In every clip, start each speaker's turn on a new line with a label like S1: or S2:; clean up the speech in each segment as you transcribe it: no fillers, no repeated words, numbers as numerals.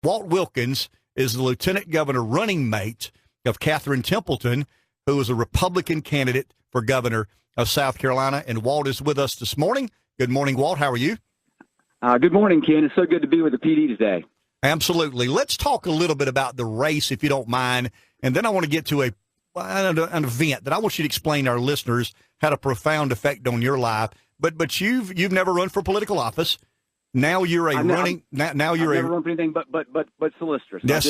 S1: Walt Wilkins is the lieutenant governor running mate of Catherine Templeton, who is a Republican candidate for governor of South Carolina. And Walt is with us this morning. Good morning, Walt. How are you?
S2: Good morning, Ken. It's so good to be with the PD today.
S1: Absolutely. Let's talk a little bit about the race, if you don't mind. And then I want to get to an event that I want you to explain to our listeners had a profound effect on your life. But you've never run for political office. Now you're a running. Now you're
S2: I've never run for anything but solicitor. So
S1: yes,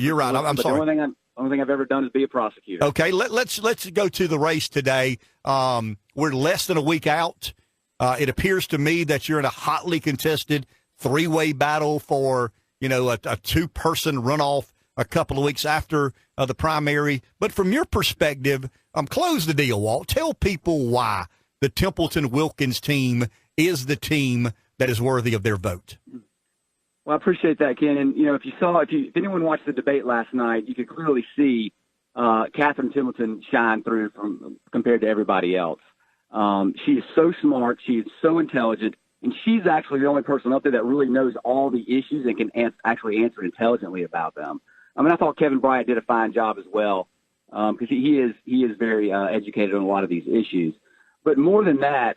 S1: you're right. I'm sorry.
S2: The only thing I've ever done is be a prosecutor.
S1: Okay, let's go to the race today. We're less than a week out. It appears to me that you're in a hotly contested three-way battle for a two-person runoff a couple of weeks after the primary. But from your perspective, close the deal, Walt. Tell people why the Templeton-Wilkins team is the team that is worthy of their vote.
S2: Well, I appreciate that, Ken. And, if anyone watched the debate last night, you could clearly see Catherine Templeton shine through compared to everybody else. She is so smart. She is so intelligent. And she's actually the only person up there that really knows all the issues and can actually answer intelligently about them. I mean, I thought Kevin Bryant did a fine job as well because he is very educated on a lot of these issues. But more than that,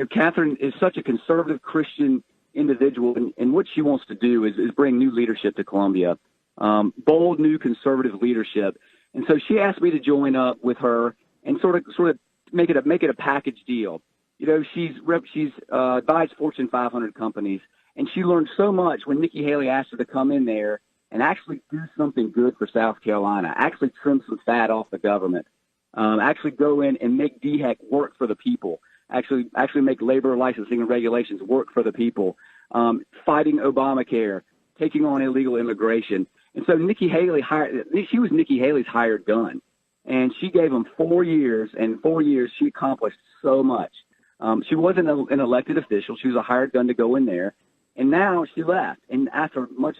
S2: Catherine is such a conservative Christian individual, and what she wants to do is bring new leadership to Columbia, bold new conservative leadership. And so she asked me to join up with her and sort of make it a package deal. She's advised Fortune 500 companies, and she learned so much when Nikki Haley asked her to come in there and actually do something good for South Carolina, actually trim some fat off the government, actually go in and make DHEC work for the people. Actually make labor licensing and regulations work for the people, fighting Obamacare, taking on illegal immigration. And so Nikki Haley she was Nikki Haley's hired gun. And she gave him 4 years, and 4 years she accomplished so much. She wasn't an elected official. She was a hired gun to go in there. And now she left. And after much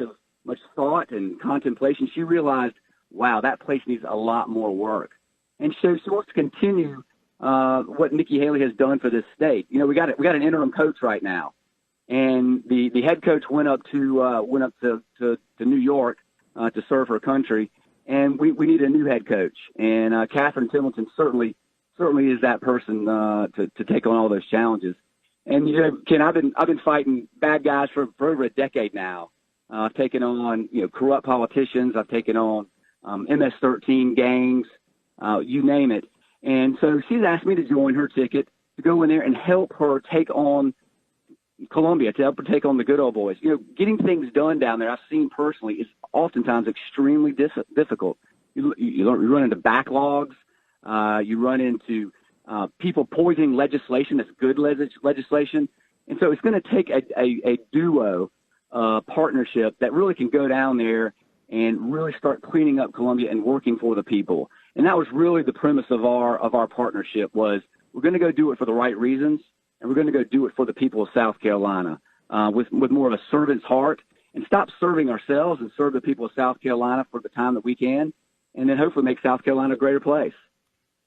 S2: thought and contemplation, she realized, wow, that place needs a lot more work. And so she wants to continue what Nikki Haley has done for this state. We got an interim coach right now, and the head coach went up to New York to serve her country, and we need a new head coach. And Catherine Templeton certainly is that person to take on all those challenges. And Ken, I've been fighting bad guys for over a decade now. I've taken on corrupt politicians. I've taken on MS-13 gangs, you name it. And so she's asked me to join her ticket to go in there and help her take on Columbia, to help her take on the good old boys. Getting things done down there, I've seen personally, is oftentimes extremely difficult. You run into backlogs. You run into people poisoning legislation that's good legislation. And so it's going to take a duo partnership that really can go down there and really start cleaning up Columbia and working for the people. And that was really the premise of our partnership was we're going to go do it for the right reasons, and we're going to go do it for the people of South Carolina with more of a servant's heart, and stop serving ourselves and serve the people of South Carolina for the time that we can, and then hopefully make South Carolina a greater place.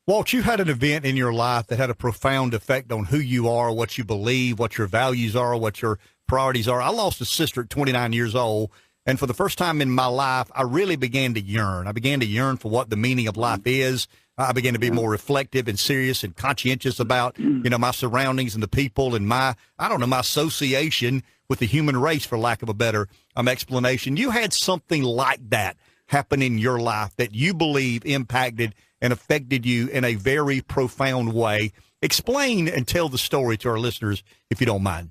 S1: Walt, you had an event in your life that had a profound effect on who you are, what you believe, what your values are, what your priorities are. I lost a sister at 29 years old. And for the first time in my life, I really began to yearn. I began to yearn for what the meaning of life is. I began to be more reflective and serious and conscientious about, my surroundings and the people and my association with the human race, for lack of a better explanation. You had something like that happen in your life that you believe impacted and affected you in a very profound way. Explain and tell the story to our listeners, if you don't mind.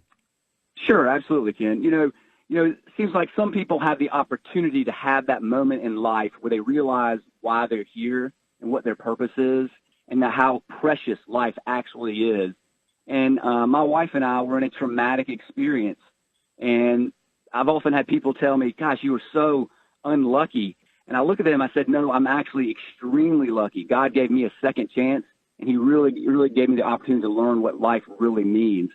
S2: Sure, absolutely, Ken. It seems like some people have the opportunity to have that moment in life where they realize why they're here and what their purpose is and how precious life actually is. And my wife and I were in a traumatic experience. And I've often had people tell me, gosh, you were so unlucky. And I look at them, I said, no, I'm actually extremely lucky. God gave me a second chance, and he really gave me the opportunity to learn what life really means.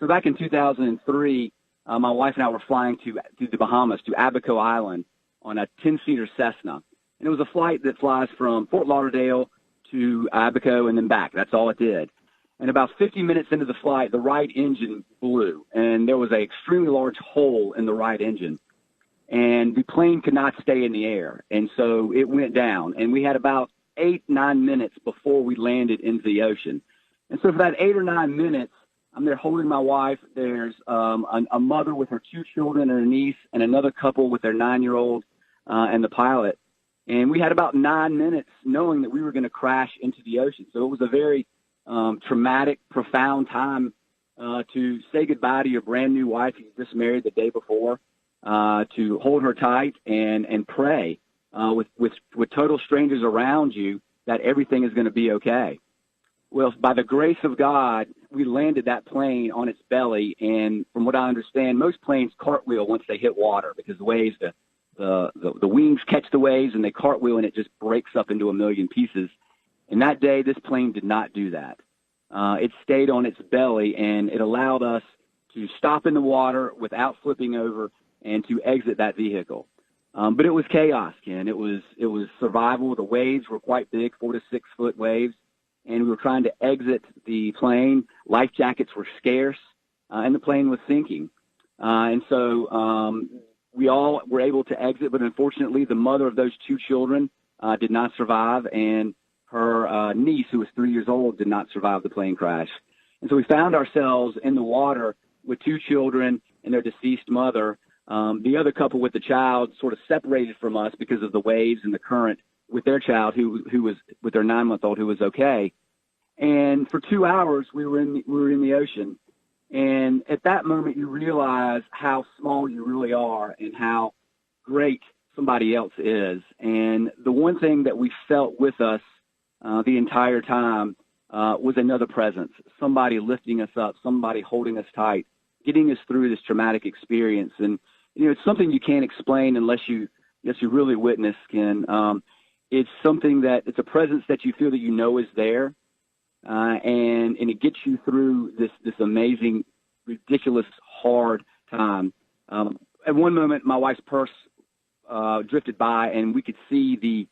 S2: So back in 2003, my wife and I were flying to the Bahamas, to Abaco Island, on a 10-seater Cessna. And it was a flight that flies from Fort Lauderdale to Abaco and then back. That's all it did. And about 50 minutes into the flight, the right engine blew, and there was an extremely large hole in the right engine. and the plane could not stay in the air. And so it went down, and we had about 8-9 minutes before we landed into the ocean. And so for that 8 or 9 minutes, I'm there holding my wife. There's a mother with her 2 children and a niece, and another couple with their 9-year-old and the pilot. And we had about 9 minutes knowing that we were going to crash into the ocean. So it was a very traumatic, profound time to say goodbye to your brand new wife you just married the day before, to hold her tight and pray with total strangers around you that everything is going to be okay. Well, by the grace of God, we landed that plane on its belly, and from what I understand, most planes cartwheel once they hit water because the waves, the wings catch the waves and they cartwheel and it just breaks up into a million pieces. And that day, this plane did not do that. It stayed on its belly, and it allowed us to stop in the water without flipping over and to exit that vehicle. But it was chaos, Ken. It was survival. The waves were quite big, 4 to 6 foot waves, and we were trying to exit the plane. Life jackets were scarce, and the plane was sinking. And so we all were able to exit, but unfortunately, the mother of those 2 children did not survive, and her niece, who was 3 years old, did not survive the plane crash. And so we found ourselves in the water with 2 children and their deceased mother. The other couple with the child sort of separated from us because of the waves and the current with their child, who was with their 9-month-old, who was okay. And for 2 hours, we were in the ocean. And at that moment, you realize how small you really are and how great somebody else is. And the one thing that we felt with us the entire time was another presence, somebody lifting us up, somebody holding us tight, getting us through this traumatic experience. And, it's something you can't explain unless you really witness, Ken. It's something it's a presence that you feel that is there, and it gets you through this amazing, ridiculous, hard time. At one moment, my wife's purse drifted by, and we could see the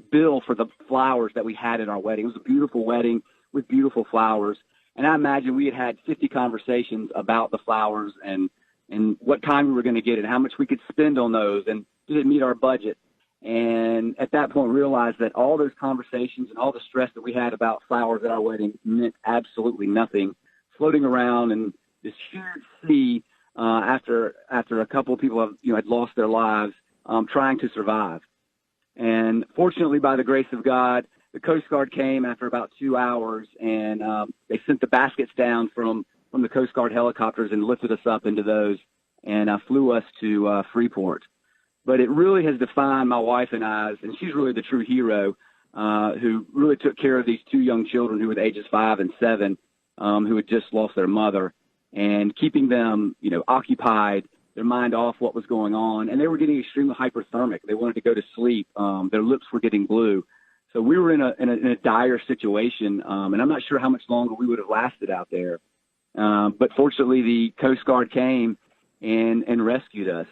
S2: bill for the flowers that we had at our wedding. It was a beautiful wedding with beautiful flowers, and I imagine we had 50 conversations about the flowers and what time we were going to get it, how much we could spend on those, and did it meet our budget. And at that point, realized that all those conversations and all the stress that we had about flowers at our wedding meant absolutely nothing, floating around in this huge sea after a couple of people had lost their lives trying to survive. And fortunately, by the grace of God, the Coast Guard came after about 2 hours, and they sent the baskets down from the Coast Guard helicopters and lifted us up into those and flew us to Freeport. But it really has defined my wife and I, and she's really the true hero who really took care of these 2 young children who were the ages 5 and 7 who had just lost their mother, and keeping them, occupied, their mind off what was going on. And they were getting extremely hyperthermic. They wanted to go to sleep. Their lips were getting blue. So we were in a dire situation, and I'm not sure how much longer we would have lasted out there. But fortunately, the Coast Guard came and rescued us.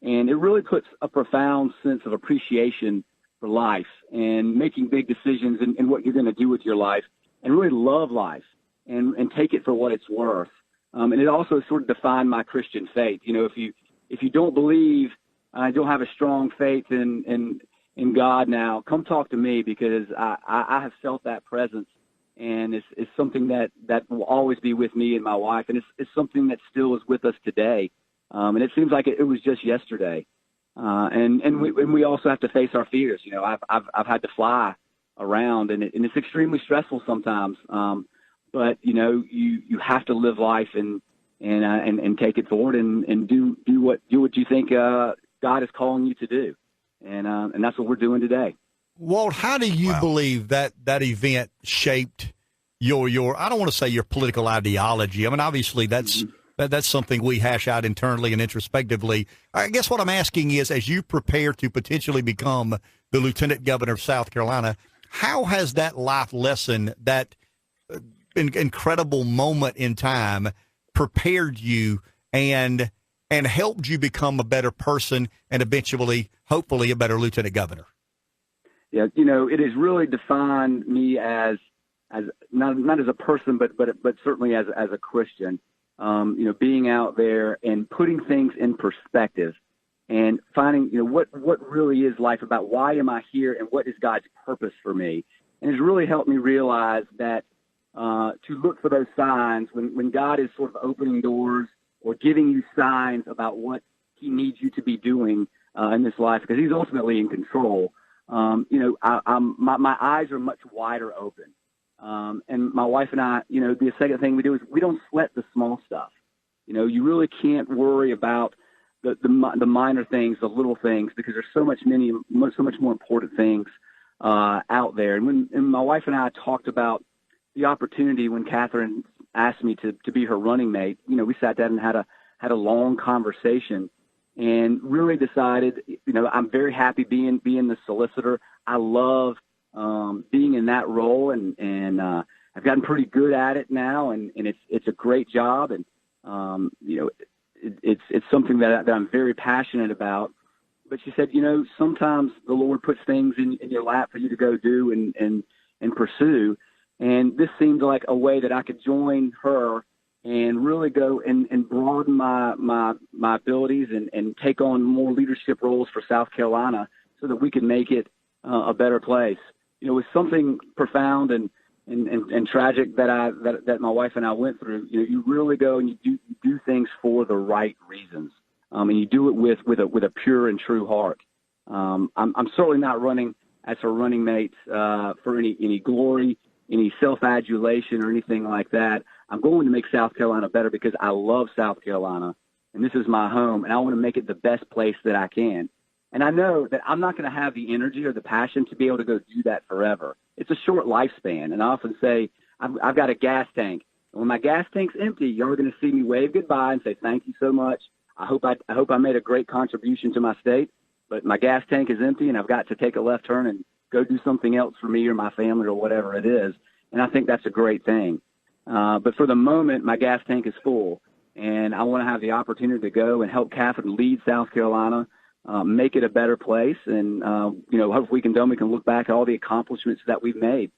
S2: And it really puts a profound sense of appreciation for life and making big decisions in what you're going to do with your life, and really love life and take it for what it's worth. And it also sort of defined my Christian faith. If you don't believe, don't have a strong faith in God now, come talk to me, because I have felt that presence, and it's something that will always be with me and my wife, and it's something that still is with us today. And it seems like it was just yesterday. And we also have to face our fears. I've had to fly around, and it's extremely stressful sometimes. But you have to live life and take it forward and do what you think God is calling you to do, and that's what we're doing today.
S1: Walt, how do you believe that event shaped your I don't want to say your political ideology? I mean, obviously that's something we hash out internally and introspectively. I guess what I'm asking is, as you prepare to potentially become the Lieutenant Governor of South Carolina, how has that life lesson, that incredible moment in time, prepared you and helped you become a better person and eventually, hopefully, a better Lieutenant Governor?
S2: Yeah, it has really defined me as not as a person, but certainly as a Christian. Being out there and putting things in perspective. and finding, what really is life about? Why am I here, and what is God's purpose for me? And it's really helped me realize that to look for those signs when God is sort of opening doors or giving you signs about what he needs you to be doing in this life, because he's ultimately in control. My eyes are much wider open. And my wife and I, the second thing we do is we don't sweat the small stuff. You really can't worry about the minor things, the little things, because there's so much more important things out there. And my wife and I talked about the opportunity when Catherine asked me to be her running mate, we sat down and had a long conversation and really decided, I'm very happy being the solicitor. I love being in that role, and I've gotten pretty good at it now, and it's a great job, and it's something that I'm very passionate about. But she said, sometimes the Lord puts things in your lap for you to go do and pursue, and this seemed like a way that I could join her and really go and broaden my abilities and take on more leadership roles for South Carolina so that we can make it a better place. It was something profound and tragic that my wife and I went through. You really go and you do things for the right reasons, and you do it with a pure and true heart. I'm certainly not running as her running mate for any glory, any self-adulation, or anything like that. I'm going to make South Carolina better because I love South Carolina, and this is my home, and I want to make it the best place that I can. And I know that I'm not going to have the energy or the passion to be able to go do that forever. It's a short lifespan. And I often say, I've got a gas tank. And when my gas tank's empty, you're going to see me wave goodbye and say, thank you so much. I hope I made a great contribution to my state, but my gas tank is empty and I've got to take a left turn and go do something else for me or my family or whatever it is. And I think that's a great thing. But for the moment, my gas tank is full, and I want to have the opportunity to go and help Catherine lead South Carolina, make it a better place, and hopefully we can look back at all the accomplishments that we've made.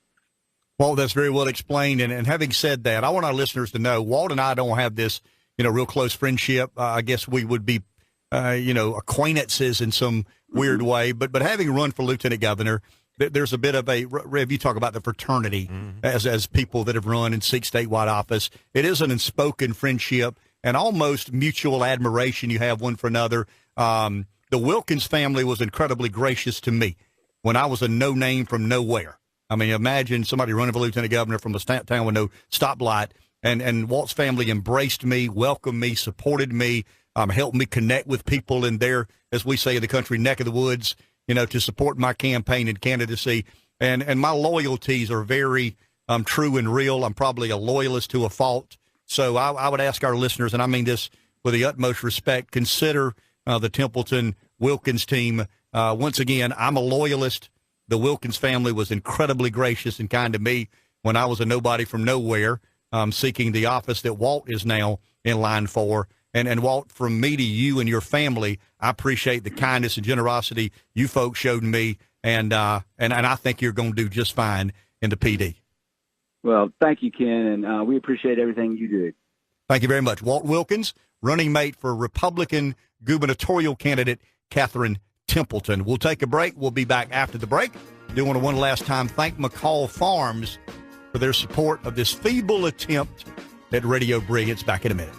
S1: Well, that's very well explained. And having said that, I want our listeners to know Walt and I don't have this, real close friendship. I guess we would be, acquaintances in some weird way. But having run for lieutenant governor, there's a bit of a, Rev, you talk about the fraternity as people that have run and seek statewide office. It is an unspoken friendship and almost mutual admiration you have one for another. The Wilkins family was incredibly gracious to me when I was a no-name from nowhere. I mean, imagine somebody running for lieutenant governor from a town with no stoplight, and Walt's family embraced me, welcomed me, supported me, helped me connect with people in their, as we say in the country, neck of the woods, to support my campaign and candidacy. And my loyalties are very true and real. I'm probably a loyalist to a fault. So I would ask our listeners, and I mean this with the utmost respect, consider the Templeton Wilkins team. Once again, I'm a loyalist. The Wilkins family was incredibly gracious and kind to me when I was a nobody from nowhere, seeking the office that Walt is now in line for. And Walt, from me to you and your family, I appreciate the kindness and generosity you folks showed me, and I think you're going to do just fine in the PD.
S2: Well, thank you, Ken, and we appreciate everything you do.
S1: Thank you very much. Walt Wilkins, running mate for Republican gubernatorial candidate Catherine Templeton. We'll take a break. We'll be back after the break. I do want to one last time thank McCall Farms for their support of this feeble attempt at Radio Brilliance. Back in a minute.